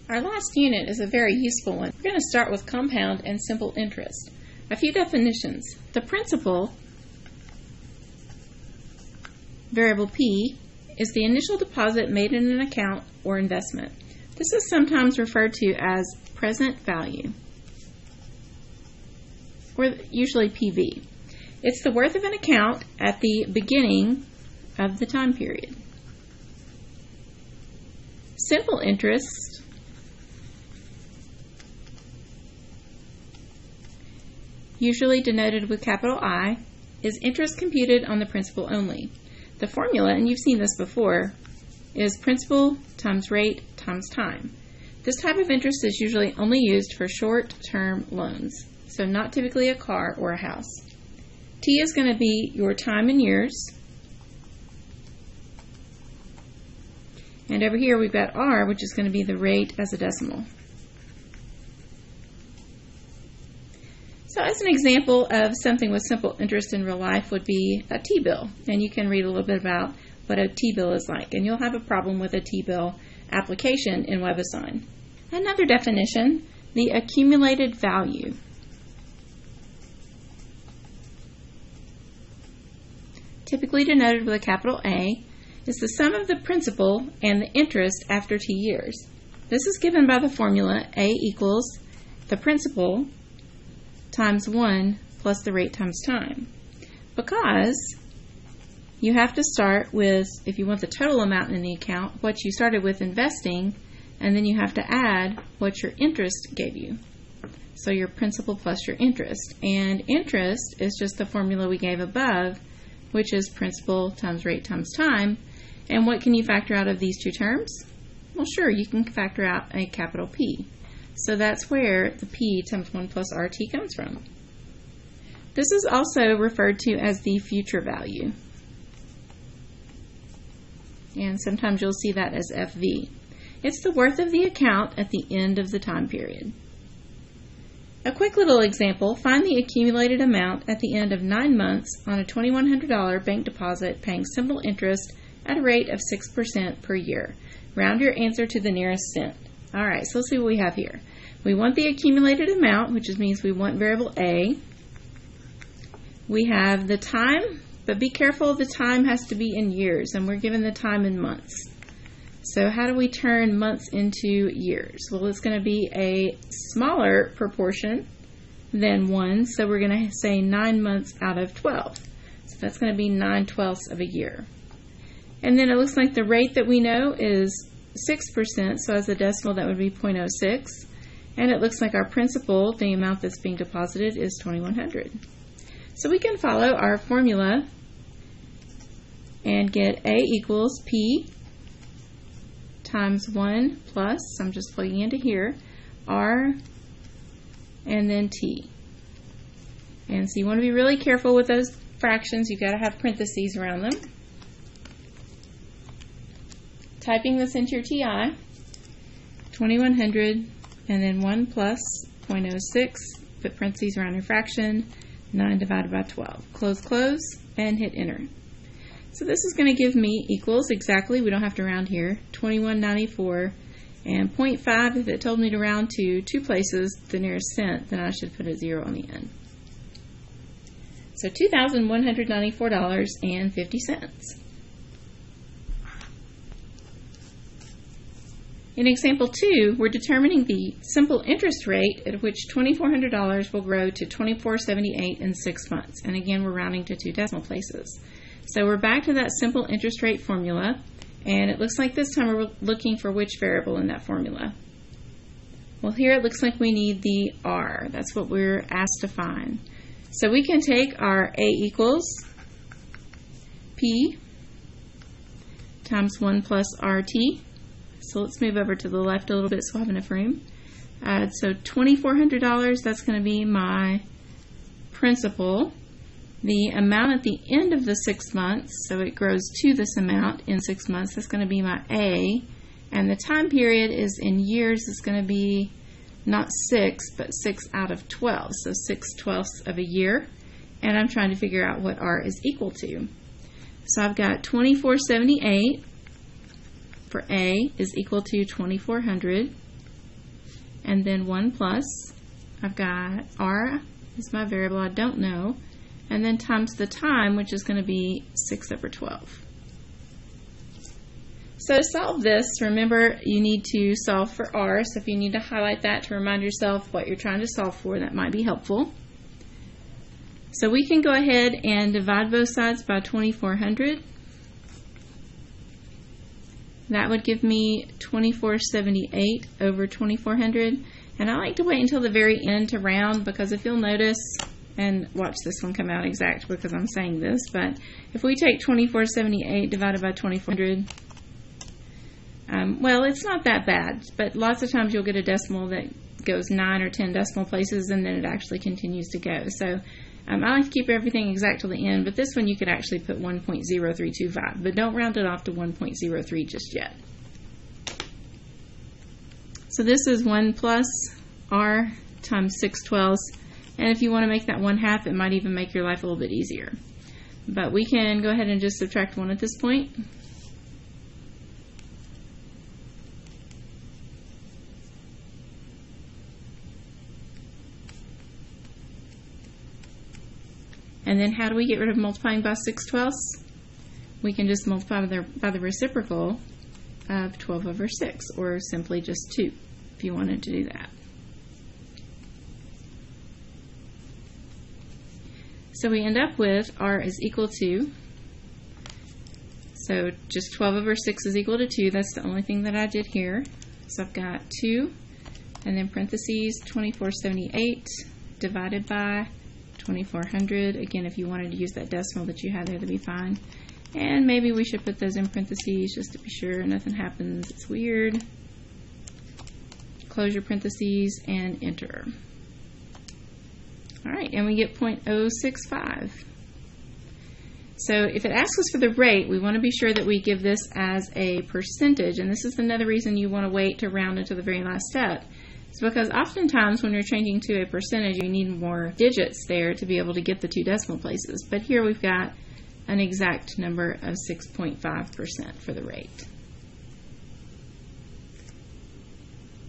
Our last unit is a very useful one. We're going to start with compound and simple interest. A few definitions. The principal, variable P, is the initial deposit made in an account or investment. This is sometimes referred to as present value, or usually PV. It's the worth of an account at the beginning of the time period. Simple interest usually denoted with capital I, is interest computed on the principal only. The formula, and you've seen this before, is principal times rate times time. This type of interest is usually only used for short-term loans, so not typically a car or a house. T is going to be your time in years, and over here we've got R, which is going to be the rate as a decimal. So as an example of something with simple interest in real life would be a T-bill, and you can read a little bit about what a T-bill is like, and you'll have a problem with a T-bill application in WebAssign. Another definition, the accumulated value. Typically denoted with a capital A, is the sum of the principal and the interest after T years. This is given by the formula A equals the principal times 1 plus the rate times time. Because you have to start with, if you want the total amount in the account, what you started with investing, and then you have to add what your interest gave you. So your principal plus your interest. And interest is just the formula we gave above, which is principal times rate times time. And what can you factor out of these two terms? Well, sure, you can factor out a capital P. So that's where the P times 1 plus RT comes from. This is also referred to as the future value. And sometimes you'll see that as FV. It's the worth of the account at the end of the time period. A quick little example, find the accumulated amount at the end of 9 months on a $2,100 bank deposit paying simple interest at a rate of 6% per year. Round your answer to the nearest cent. Alright, so let's see what we have here. We want the accumulated amount, which means we want variable A. We have the time, but be careful, the time has to be in years, and we're given the time in months. So how do we turn months into years? Well, it's going to be a smaller proportion than 1, so we're going to say 9 months out of 12. So that's going to be 9/12 of a year. And then it looks like the rate that we know is 6%, so as a decimal that would be 0.06. And it looks like our principal, the amount that's being deposited, is $2,100. So we can follow our formula and get A equals P times 1 plus, I'm just plugging into here, R, and then T. And so you want to be really careful with those fractions. You've got to have parentheses around them. Typing this into your TI, 2,100, and then 1 plus 0.06, put parentheses around your fraction, 9 divided by 12. Close, close, and hit enter. So this is going to give me equals exactly, we don't have to round here, 2194, and 0.5, if it told me to round to 2 places, the nearest cent, then I should put a 0 on the end. So $2,194.50. In example 2, we're determining the simple interest rate at which $2,400 will grow to $2,478 in 6 months. And again, we're rounding to 2 decimal places. So we're back to that simple interest rate formula, and it looks like this time we're looking for which variable in that formula. Well, here it looks like we need the R. That's what we're asked to find. So we can take our A equals P times 1 plus RT. So let's move over to the left a little bit so I have enough room. So $2,400, that's going to be my principal. The amount at the end of the 6 months, so it grows to this amount in 6 months, that's going to be my A. And the time period is in years, it's going to be not 6, but 6 out of 12. So 6/12 of a year. And I'm trying to figure out what R is equal to. So I've got 2,478 for A is equal to 2,400. and then 1 plus, I've got r is my variable I don't know, and then times the time, which is going to be 6/12. So to solve this, remember you need to solve for r, so if you need to highlight that to remind yourself what you're trying to solve for, that might be helpful. So we can go ahead and divide both sides by 2400. That would give me 2478 over 2400. And I like to wait until the very end to round, because if you'll notice, and watch this one come out exact because I'm saying this, but if we take 2478 divided by 2400, well, it's not that bad, but lots of times you'll get a decimal that goes 9 or 10 decimal places and then it actually continues to go. So I like to keep everything exact till the end, but this one you could actually put 1.0325, but don't round it off to 1.03 just yet. So this is 1 plus r times 6/12, and if you want to make that 1/2, it might even make your life a little bit easier. But we can go ahead and just subtract 1 at this point. And then how do we get rid of multiplying by 6/12? We can just multiply by the reciprocal of 12/6, or simply just 2, if you wanted to do that. So we end up with r is equal to, so just 12/6 is equal to 2. That's the only thing that I did here. So I've got 2, and then parentheses 2478 divided by 2400. Again, if you wanted to use that decimal that you had there, that'd be fine. And maybe we should put those in parentheses just to be sure nothing happens. It's weird. Close your parentheses and enter. Alright, and we get 0.065. So if it asks us for the rate, we want to be sure that we give this as a percentage, and this is another reason you want to wait to round into the very last step. It's because oftentimes when you're changing to a percentage, you need more digits there to be able to get the 2 decimal places. But here we've got an exact number of 6.5% for the rate.